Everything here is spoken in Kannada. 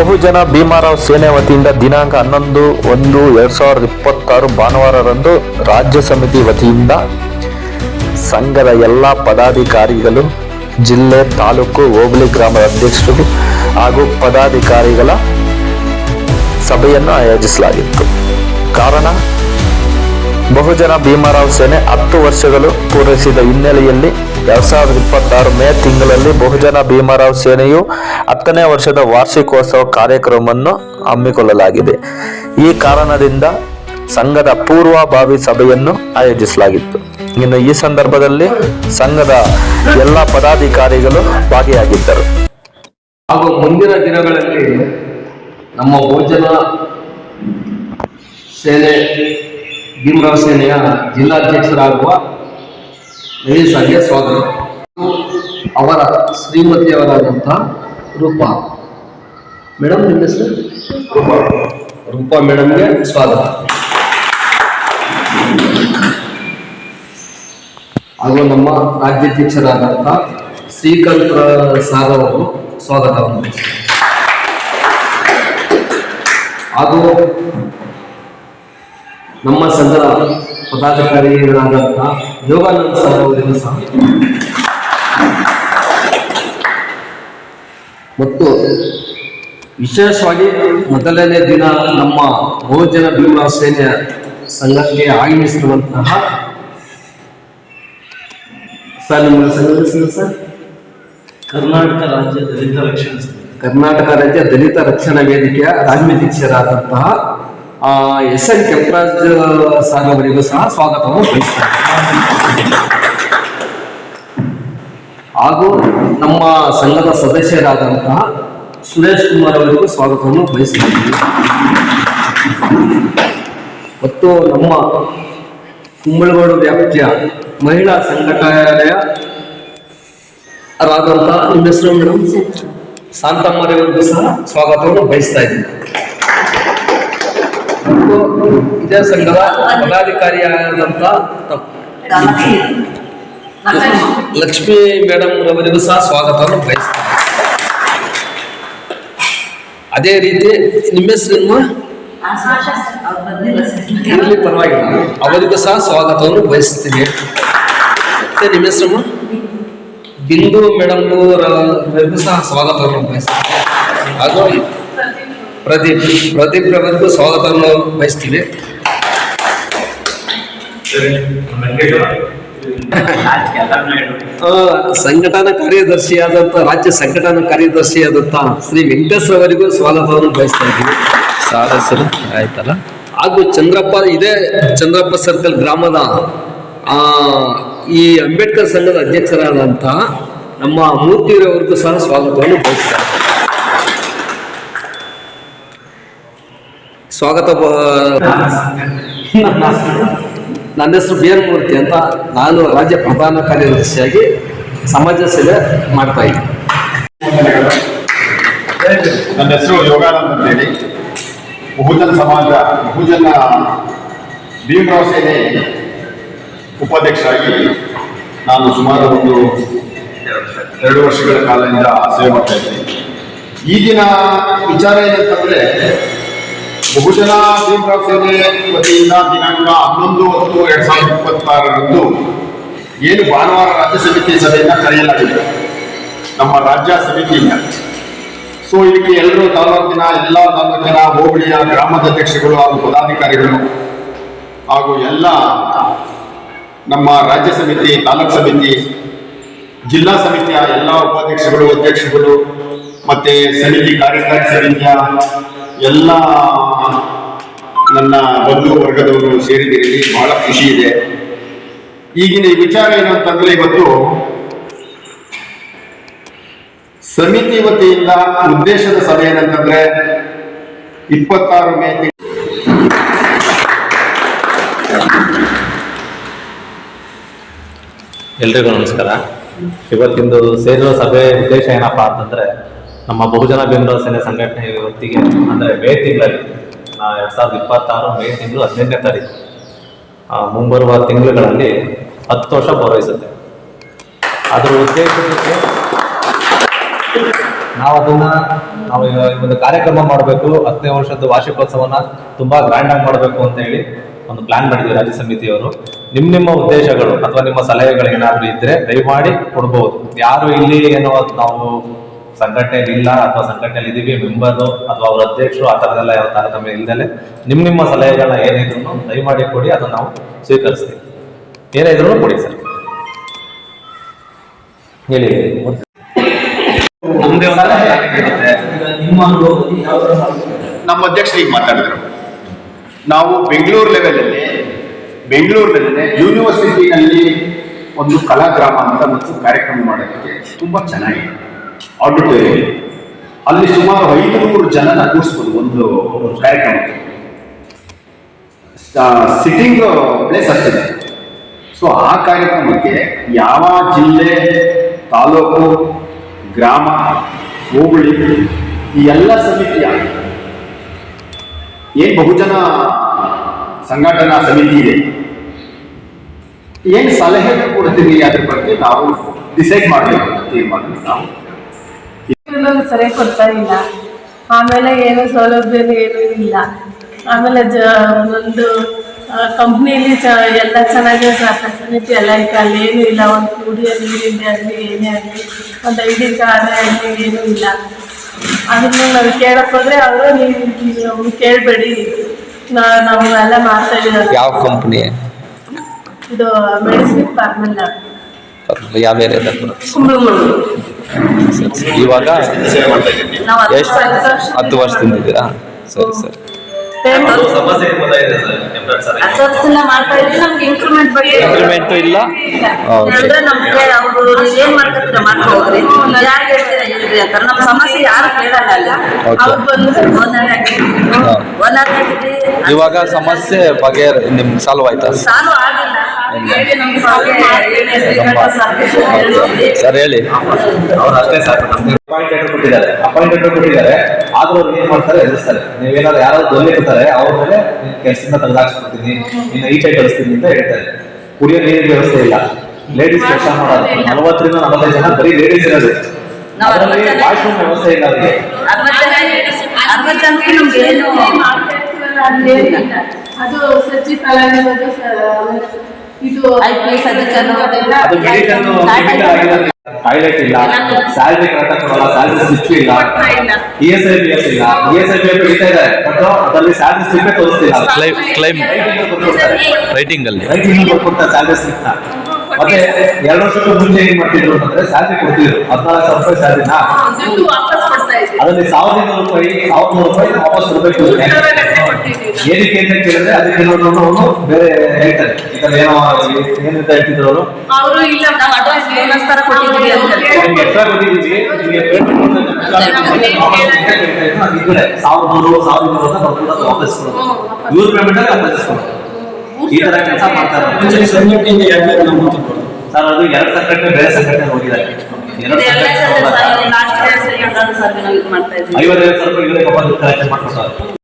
ಬಹುಜನ ಭೀಮರಾವ್ ಸೇನೆ ವತಿಯಿಂದ ದಿನಾಂಕ 11/1/2026 ಭಾನುವಾರರಂದು ರಾಜ್ಯ ಸಮಿತಿ ವತಿಯಿಂದ ಸಂಘದ ಎಲ್ಲ ಪದಾಧಿಕಾರಿಗಳು, ಜಿಲ್ಲೆ, ತಾಲೂಕು, ಹೋಬಳಿ ಗ್ರಾಮದ ಅಧ್ಯಕ್ಷರು ಹಾಗೂ ಪದಾಧಿಕಾರಿಗಳ ಸಭೆಯನ್ನು ಆಯೋಜಿಸಲಾಗಿತ್ತು. ಕಾರಣ, ಬಹುಜನ ಭೀಮರಾವ್ ಸೇನೆ 10 ವರ್ಷಗಳು ಪೂರೈಸಿದ ಹಿನ್ನೆಲೆಯಲ್ಲಿ 2026 ಮೇ ತಿಂಗಳಲ್ಲಿ ಬಹುಜನ ಭೀಮರಾವ್ ಸೇನೆಯು 10ನೇ ವರ್ಷದ ವಾರ್ಷಿಕೋತ್ಸವ ಕಾರ್ಯಕ್ರಮವನ್ನು ಹಮ್ಮಿಕೊಳ್ಳಲಾಗಿದೆ. ಈ ಕಾರಣದಿಂದ ಸಂಘದ ಪೂರ್ವಭಾವಿ ಸಭೆಯನ್ನು ಆಯೋಜಿಸಲಾಗಿತ್ತು. ಇನ್ನು ಈ ಸಂದರ್ಭದಲ್ಲಿ ಸಂಘದ ಎಲ್ಲ ಪದಾಧಿಕಾರಿಗಳು ಭಾಗಿಯಾಗಿದ್ದರು. ಹಾಗೂ ಮುಂದಿನ ದಿನಗಳಲ್ಲಿ ನಮ್ಮ ಬಹುಜನ ಸೇನೆ ಭೀಮರಾವ್ ಸೇನೆಯ ಜಿಲ್ಲಾಧ್ಯಕ್ಷರಾಗುವ ನವೀನ್ಗೆ ಸ್ವಾಗತ. ಅವರ ಶ್ರೀಮತಿಯವರಾದಂತಹ ರೂಪಾ ಮೇಡಮ್, ನಿಮ್ಮ ಹೆಸರು? ರೂಪಾ ಮೇಡಮ್ಗೆ ಸ್ವಾಗತ. ಹಾಗೂ ನಮ್ಮ ರಾಜ್ಯಾಧ್ಯಕ್ಷರಾದಂತಹ ಶ್ರೀಕಾಂತ್ ಸಾರ್ ಅವರು ಸ್ವಾಗತವನ್ನು. ಹಾಗೂ ನಮ್ಮ ಸಂಘದ ಪದಾಧಿಕಾರಿಗಳಾದಂತಹ ಯೋಗಾನಂದ ಸರ್ ಅವರಿಗೂ ಸಹ ಮತ್ತು ವಿಶೇಷವಾಗಿ ಮೊದಲನೇ ದಿನ ನಮ್ಮ ಬಹುಜನ ಭೀಮರಾವ್ ಸೇನೆಯ ಸಂಘಕ್ಕೆ ಆಗಮಿಸಿರುವಂತಹ ಸರ್, ನಿಮ್ಮ ಸಂಘದ ಸರ್? ಕರ್ನಾಟಕ ರಾಜ್ಯ ದಲಿತ ರಕ್ಷಣಾ ವೇದಿಕೆಯ ರಾಜ್ಯಾಧ್ಯಕ್ಷರಾದಂತಹ SN ಕೆಂಪರಾಜ್ ಸಾರ್ ಅವರಿಗೂ ಸಹ ಸ್ವಾಗತವನ್ನು ಬಯಸ್ತಾರೆ. ಹಾಗೂ ನಮ್ಮ ಸಂಘದ ಸದಸ್ಯರಾದಂತಹ ಸುರೇಶ್ ಕುಮಾರ್ ಅವರಿಗೂ ಸ್ವಾಗತವನ್ನು ಬಯಸ್ತಾರೆ. ಮತ್ತು ನಮ್ಮ ಕುಂಬಳಗೋಡು ವ್ಯಾಪ್ತಿಯ ಮಹಿಳಾ ಸಂಘಟನೆಯರಾದಂತಹ ನಿಮ್ಮ ಹೆಸರು ಮೇಡಮ್? ಶಾಂತಮ್ಮರವರಿಗೂ ಸಹ ಸ್ವಾಗತವನ್ನು ಬಯಸ್ತಾ ಇದ್ದೀನಿ. ಮತ್ತು ಇದೇ ಸಂಘದ ಪದಾಧಿಕಾರಿಯಾದಂತಹ ಲಕ್ಷ್ಮೀ ಮೇಡಮ್ ರವರಿಗೂ ಸಹ ಸ್ವಾಗತವನ್ನು ಬಯಸ್ತಾರೆ. ಅದೇ ರೀತಿ ನಿಮ್ಮ ಹೆಸರು ಇರಲಿ, ಪರವಾಗಿಲ್ಲ, ಅವರಿಗೂ ಸಹ ಸ್ವಾಗತವನ್ನು ಬಯಸ್ತೀನಿ. ಮತ್ತೆ ನಿಮ್ಮ ಹೆಸರು ಬಿಂದು ಮೇಡಮ್ ರವರಿಗೂ ಸಹ ಸ್ವಾಗತವನ್ನು ಬಯಸ್ತೀನಿ. ಹಾಗೂ ಪ್ರದೀಪ್ ರವರಿಗೂ ಸ್ವಾಗತವನ್ನು ಬಯಸ್ತೀವಿ. ಸಂಘಟನಾ ಕಾರ್ಯದರ್ಶಿಯಾದಂಥ ರಾಜ್ಯ ಸಂಘಟನಾ ಕಾರ್ಯದರ್ಶಿಯಾದಂಥ ಶ್ರೀ ವೆಂಕಟೇಶ್ ರವರಿಗೂ ಸ್ವಾಗತವನ್ನು ಬಯಸ್ತಾ ಇದ್ದೀವಿ. ಸದಸ್ಯರು ಆಯ್ತಲ್ಲ. ಹಾಗೂ ಇದೇ ಚಂದ್ರಪ್ಪ ಸರ್ಕಲ್ ಗ್ರಾಮದ ಈ ಅಂಬೇಡ್ಕರ್ ಸಂಘದ ಅಧ್ಯಕ್ಷರಾದಂತಹ ನಮ್ಮ ಮೂರ್ತಿರವರಿಗೂ ಸಹ ಸ್ವಾಗತವನ್ನು ಬಯಸ್ತಾರೆ. ಸ್ವಾಗತ. ನನ್ನ ಹೆಸರು BN ಮೂರ್ತಿ ಅಂತ. ನಾನು ರಾಜ್ಯ ಪ್ರಧಾನ ಕಾರ್ಯದರ್ಶಿಯಾಗಿ ಸಮಾಜ ಸೇವೆ ಮಾಡ್ತಾ ಇದ್ದೀನಿ. ನನ್ನ ಹೆಸರು ಯೋಗಾನಂದ ಅಂತೇಳಿ, ಬಹುಜನ ಭೀಮರಾವ್ ಸೇನೆ ಉಪಾಧ್ಯಕ್ಷರಾಗಿ ನಾನು ಸುಮಾರು 2 ವರ್ಷಗಳ ಕಾಲದಿಂದ ಸೇವೆ ಮಾಡ್ತಾ ಇದ್ದೀನಿ. ಈ ದಿನ ವಿಚಾರ ಏನಂತಂದ್ರೆ, ಬಹುಜನ ಭೀಮರಾವ್ ಸೇನೆ ವತಿಯಿಂದ ದಿನಾಂಕ 11/10/2026 ಏನು ಭಾನುವಾರ ರಾಜ್ಯ ಸಮಿತಿ ಸಭೆಯನ್ನು ಕರೆಯಲಾಗಿದೆ ನಮ್ಮ ರಾಜ್ಯ ಸಮಿತಿಯಿಂದ. ಸೊ ಇದಕ್ಕೆ ಎಲ್ಲರೂ ತಾಲೂಕಿನ ಎಲ್ಲ ತಾಲೂಕಿನ ಹೋಬಳಿಯ ಗ್ರಾಮದ ಅಧ್ಯಕ್ಷಗಳು ಹಾಗೂ ಪದಾಧಿಕಾರಿಗಳು ಹಾಗೂ ಎಲ್ಲ ನಮ್ಮ ರಾಜ್ಯ ಸಮಿತಿ, ತಾಲೂಕು ಸಮಿತಿ, ಜಿಲ್ಲಾ ಸಮಿತಿಯ ಎಲ್ಲ ಉಪಾಧ್ಯಕ್ಷಗಳು, ಅಧ್ಯಕ್ಷಗಳು ಮತ್ತೆ ಸಮಿತಿ ಕಾರ್ಯಕಾರಿ ಸಮಿತಿಯ ಎಲ್ಲ ನನ್ನ ಬಂಧು ವರ್ಗದವರು ಸೇರಿದಿರಿ. ಬಹಳ ಖುಷಿ ಇದೆ. ಈಗಿನ ಈ ವಿಚಾರ ಏನು ಅಂತಂದ್ರೆ, ಇವತ್ತು ಸಮಿತಿ ವತಿಯಿಂದ ಉದ್ದೇಶದ ಸಭೆ ಏನಂತಂದ್ರೆ 26 ಮೇ ಎಲ್ರಿಗೂ ನಮಸ್ಕಾರ. ಇವತ್ತಿಂದು ಸೇರಿರೋ ಸಭೆ ಉದ್ದೇಶ ಏನಪ್ಪಾ ಅಂತಂದ್ರೆ, ನಮ್ಮ ಬಹುಜನ ಭೀಮರಾವ್ ಸೇನೆ ಸಂಘಟನೆ ಹೊತ್ತಿಗೆ ಅಂದರೆ ಮೇ ತಿಂಗಳಲ್ಲಿ 2026 ಮೇ ತಿಂಗಳು 15ನೇ ತಾರೀಕು ಮುಂಬರುವ ತಿಂಗಳುಗಳಲ್ಲಿ 10 ವರ್ಷ ಪೂರೈಸುತ್ತೆ. ಅದರ ಉದ್ದೇಶಕ್ಕೆ ನಾವು ಈಗ ಒಂದು ಕಾರ್ಯಕ್ರಮ ಮಾಡಬೇಕು, 10ನೇ ವರ್ಷದ ವಾರ್ಷಿಕೋತ್ಸವನ ತುಂಬಾ ಗ್ರ್ಯಾಂಡ್ ಆಗಿ ಮಾಡಬೇಕು ಅಂತ ಹೇಳಿ ಒಂದು ಪ್ಲಾನ್ ಮಾಡಿದ್ವಿ ರಾಜ್ಯ ಸಮಿತಿಯವರು. ನಿಮ್ಮ ಉದ್ದೇಶಗಳು ಅಥವಾ ನಿಮ್ಮ ಸಲಹೆಗಳು ಏನಾದ್ರು ಇದ್ರೆ ದಯಮಾಡಿ ಕೊಡ್ಬೋದು. ಯಾರು ಇಲ್ಲಿ ಏನೋ ನಾವು ಸಂಘಟನೆ ಇಲ್ಲ ಅಥವಾ ಸಂಘಟನೆಯಲ್ಲಿ ಇದೀವಿ ಮೆಂಬರು ಅಥವಾ ಅವ್ರ ಅಧ್ಯಕ್ಷರು ಆ ಥರದೆಲ್ಲ ಯಾವ ತಾರತಮ್ಯ ಇಲ್ದಲೆ ನಿಮ್ಮ ಸಲಹೆಗಳನ್ನ ಏನಿದ್ರು ದಯಮಾಡಿ ಕೊಡಿ, ಅದನ್ನ ನಾವು ಸ್ವೀಕರಿಸ್ತೀವಿ. ಏನೇ ಇದ್ರು ಕೊಡಿ ಸರ್. ಹೇಳಿ. ನಮ್ಮ ಅಧ್ಯಕ್ಷರಿಗೆ ಮಾತಾಡಿದ್ರು. ನಾವು ಬೆಂಗಳೂರಿನಲ್ಲಿ ಯೂನಿವರ್ಸಿಟಿನಲ್ಲಿ ಒಂದು ಕಲಾಗ್ರಾಮ ಅಂತ ಒಂದು ಕಾರ್ಯಕ್ರಮ ಮಾಡೋದಕ್ಕೆ ತುಂಬಾ ಚೆನ್ನಾಗಿದೆ. ಆಡಿಟೋರಿಯಂ ಅಲ್ಲಿ ಸುಮಾರು 500 ಜನನ ಕೂರಿಸ್ಬೋದು ಒಂದು ಕಾರ್ಯಕ್ರಮಕ್ಕೆ. ಸಿಟ್ಟಿಂಗ್ ಪ್ಲೇಸ್ ಆಗ್ತದೆ. ಸೊ ಆ ಕಾರ್ಯಕ್ರಮಕ್ಕೆ ಯಾವ ಜಿಲ್ಲೆ, ತಾಲೂಕು, ಗ್ರಾಮ, ಹೋಬಳಿ ಈ ಎಲ್ಲ ಸಮಿತಿಯ ಏನ್ ಬಹುಜನ ಸಂಘಟನಾ ಸಮಿತಿ ಇದೆ, ಏನ್ ಸಲಹೆ ಕೊಡ್ತೀವಿ ಅದ್ರ ಬಗ್ಗೆ ನಾವು ಡಿಸೈಡ್ ಮಾಡಬೇಕು ಅಂತ ತೀರ್ಮಾನ ನಾವು. ಸರಿಯಾಗಿ ಕೊಡ್ತಾ ಇಲ್ಲ. ಆಮೇಲೆ ಏನು ಸೌಲಭ್ಯನೂ ಏನೂ ಇಲ್ಲ. ಆಮೇಲೆ ಒಂದು ಕಂಪ್ನಿಯಲ್ಲಿ ಎಲ್ಲ ಚೆನ್ನಾಗಿ ಫೆಸಿಲಿಟಿ ಎಲ್ಲ ಐತೆ, ಅಲ್ಲಿ ಏನೂ ಇಲ್ಲ. ಒಂದು ಕುಡಿಯೋ ನೀರಿಂದ ಆಗಲಿ ಏನೇ ಆಗಲಿ, ಒಂದು ID ಕಾರ್ಡ್ ಆಗಲಿ ಏನೂ ಇಲ್ಲ. ಅದನ್ನು ನಾವು ಕೇಳಕ್ಕೆ ಹೋದ್ರೆ ಅವರು ನೀವು ಕೇಳಬೇಡಿ, ನಾವು ಎಲ್ಲ ಮಾಡ್ತಾ ಇದ್ದೀವಿ. ಯಾವ ಕಂಪ್ನಿ? ಇದು ಮೆಡಿಸಿನ್ ಫಾರ್ಮಲ್ ಯಾವ ಏರಿಯಾದಲ್ಲಿ ಬರುತ್ತೆ? ಕುಂಬಳಮೂರು. ಇವಾಗ ನಾವು ಎಷ್ಟು 10 ವರ್ಷದಿಂದ ಇದ್ದೀರಾ? ಸರಿ ಸರಿ. ಸಮಸ್ಯೆ ಗೊತ್ತಾಗಿದೆ ಸರ್. 10 ವರ್ಷದಿಂದ ಮಾಡ್ತಾ ಇದ್ವಿ. ನಮ್ಗೆ ಇಂಕ್ರಿಮೆಂಟ್ ಬಗ್ಗೆ ಇಂಪ್ಲಿಮೆಂಟ್ ಇಲ್ಲ. ಅಂದ್ರೆ ನಮ್ಗೆ ಅವರು ಏನ್ ಮಾಡ್ಕೊತೀರ ಮಾಡ್ಕೋದ್ರಿ, ಯಾರು ಹೇಳ್ತೀರಾ ಹೇಳ್ರಿ ಅಂತಾರೆ. ನಮ್ಮ ಸಮಸ್ಯೆ ಯಾರು ಕೇಳಲ್ಲ ಅಲ್ಲ. ಅವ್ರು ಬಂದು ಓನರ್ ಆಗಿದ್ರಿ. ಇವಾಗ ಸಮಸ್ಯೆ ಬಗ್ಗೆ ನಿಮ್ಗೆ ಸಾಲ್ವ್ ಆಯ್ತಾ? ಸಾಲು ಆಗಿಲ್ಲ. ನಮ್ಗೆ ಸರ್ ಹೇಳಿ. ಅವ್ರು ಅಷ್ಟೇ ಸಾಕು. ನಮ್ಗೆ ಅಪಾಯಿಂಟೆಡ್ ಕೊಟ್ಟಿದ್ದಾರೆ. ಆದ್ರೂ ಅವ್ರು ಏನ್ ಮಾಡ್ತಾರೆ, ಎದುರಿಸ್ತಾರೆ. ನೀವೇನಾದ್ರು ಯಾರಾದ್ರು ಧ್ವನಿ ಕೊಡ್ತಾರೆ, ಅವ್ರ ಮೇಲೆ ಕೆಲಸದಿಂದ ತೆಗೆದಾಕ್ಸ್ಬಿಡ್ತೀನಿ, ಇನ್ನು ಈಚೆ ಕಳಿಸ್ತೀನಿ ಅಂತ ಹೇಳ್ತಾರೆ. ಕುಡಿಯೋ ನೀರಿನ ವ್ಯವಸ್ಥೆ ಇಲ್ಲ. ಲೇಡೀಸ್ ಕೆಲಸ ಮಾಡೋದು 40 ರಿಂದ 45 ಜನ ಬರೀ ಲೇಡೀಸ್ ಇರೋದು. ಅದರಲ್ಲಿ ವಾಶ್ರೂಮ್ ವ್ಯವಸ್ಥೆ ಇಲ್ಲ ಅವರಿಗೆ. 60 ಜನಕ್ಕೆ ನಮ್ಗೆ ಏನು ಅದು ಸಚಿವ ಇದು IPS ಅಧಿಕಾರಿ ಅದು ಮೆಡಿಕಲ್ ಟಾಯ್ಲೆಟ್ ಇಲ್ಲ, ಸ್ಯಾಲರಿ ಕರೆಕ್ಟ್ ಕೊಡಲ್ಲ, ಸ್ಯಾಲರಿ ಸ್ಲಿಪ್ ಇಲ್ಲ, ESIPF ಇಲ್ಲ. ESIPF ಇಡ್ತಾ ಇದ್ದಾರೆ, ಬಟ್ ಅದರಲ್ಲಿ ಸ್ಯಾಲರಿ ಸ್ಲಿಪ್ ತೋರಿಸ್ತಿಲ್ಲ. ಕ್ಲೈಮ್ ರೈಟಿಂಗ್ ಅಲ್ಲಿ ಬರ್ಕೊಡ್ತಾರೆ ಸ್ಯಾಲರಿ ಸ್ಲಿಪ್ ನ. ಮತ್ತೆ 2 ವರ್ಷಕ್ಕೂ ಮುಂಚೆ ಏನ್ ಮಾಡ್ತಿದ್ರು ಅಂತಂದ್ರೆ ಸ್ಯಾಲರಿ ಕೊಡ್ತಿದ್ರು 14,000 ರೂಪಾಯಿ ಸ್ಯಾಲರಿನ. ದುಡ್ಡು ವಾಪಸ್ ಕೊಡ್ತಾ ಇದ್ದೀವಿ. ಅದರಲ್ಲಿ 1,200 ರೂಪಾಯಿ ವಾಪಸ್ ಕೊಡ್ಬೇಕು. ಏನಕ್ಕೆ ಅಂತ ಕೇಳಿದ್ರೆ ಅದಕ್ಕೆ ಬೇರೆ ಹೇಳ್ತಾರೆ, ಈ ತರ ಏನಂತ ಹೇಳ್ತಿದ್ರು ಅವರು. ಅವರು ಇಲ್ಲ ನಾವು ಅಡ್ವಾನ್ಸ್ ಬೋನಸ್ ತರ ಕೊಟ್ಟಿದ್ದೀವಿ ಅಂತ ಹೇಳ್ತಾರೆ. ನಿಮ್ಗೆ ಎಕ್ಸ್ಟ್ರಾ ಕೊಟ್ಟಿದ್ದೀವಿ, ನಿಮಗೆ ಪೇಮೆಂಟ್ 1,200 ಅಂತ ಬರ್ಕೊಂಡು ವಾಪಸ್ ಕೊಡೋದು. ಇವ್ರ ಪೇಮೆಂಟ್ ಅಲ್ಲಿ ವಾಪಸ್ ಕೊಡೋದು. ಈ ತರ ಕೆಲಸ ಮಾಡ್ತಾರೆ ಸರ್. ಅದು 2 ಸಂಘಟನೆ ಬೇರೆ ಸಂಘಟನೆ ಹೋಗಿದ್ದಾರೆ. 2 ಲಾಸ್ಟ್ ಇಯರ್ ನಾವು ಇದು ಮಾಡ್ತಾ ಇದ್ದೀವಿ. 55,000 ರೂಪಾಯಿ ಕಲೆಕ್ಟ್ ಮಾಡ್ಕೊತಾರೆ.